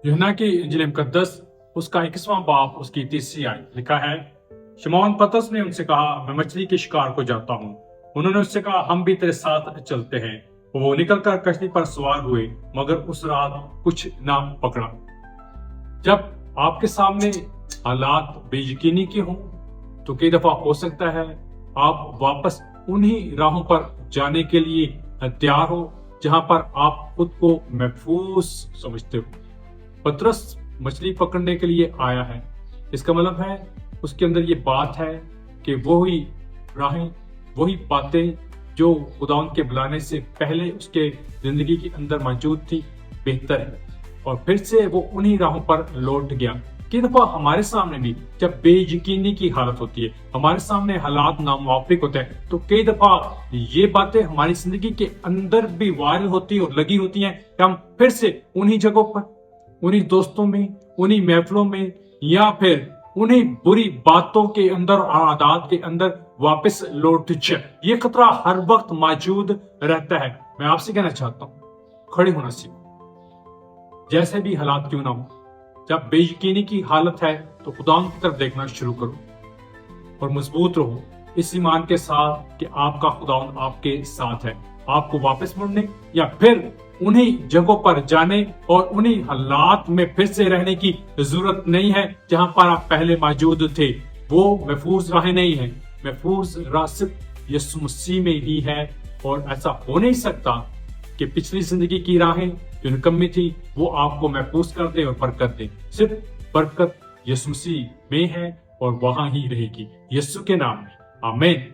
यूहन्ना की इंजील मुकद्दस उसका 21वां बाब उसकी 30वीं आयत लिखा है, शमौन पतरस ने उनसे कहा, मैं मछली के शिकार को जाता हूँ। उन्होंने उससे कहा, हम भी तेरे साथ चलते हैं। वो निकलकर कश्ती पर सवार हुए, मगर उस रात कुछ ना पकड़ा। जब आपके सामने हालात बेयकीनी के हों तो कई दफा हो सकता है आप वापस उन्हीं राहों पर जाने के लिए तैयार हो जहां पर आप खुद को महफूज समझते हो। पतरस मछली पकड़ने के लिए आया है, इसका मतलब है उसके अंदर ये बात है कि वही राहें, वही बातें जो खुदावंद के बुलाने से पहले उसके जिंदगी के अंदर मौजूद थी बेहतर है, और फिर से वो उन्हीं राहों पर लौट गया। कई दफा हमारे सामने भी जब बेयकीनी की हालत होती है, हमारे सामने हालात नामुवाफिक होते हैं, तो कई दफा ये बातें हमारी जिंदगी के अंदर भी वायरल होती और लगी होती हैं कि हम फिर से उन्हीं जगहों पर, उन्हीं दोस्तों में, उन्हीं महफिलों में, या फिर उन्हीं बुरी बातों के अंदर और आदत के अंदर वापस लौट जाए। ये खतरा हर वक्त मौजूद रहता है। मैं आपसे कहना चाहता हूँ, खड़े होना सीखो, जैसे भी हालात क्यों ना हो। जब बेयकीनी की हालत है तो खुदा की तरफ देखना शुरू करो और मजबूत रहो इस ईमान के साथ कि आपका खुदा आपके साथ है। आपको वापस मुड़ने या फिर उन्हीं जगहों पर जाने और उन्हीं हालात में फिर से रहने की जरूरत नहीं है जहां पर आप पहले मौजूद थे। वो महफूज राहें नहीं है, महफूज राह सिर्फ यीशु मसीह में ही है। और ऐसा हो नहीं सकता कि पिछली जिंदगी की राहें जो निकम्मी थी वो आपको महफूज कर दे और बरकत दे। सिर्फ बरकत यीशु मसीह में है और वहां ही रहेगी। यीशु के नाम में आमीन।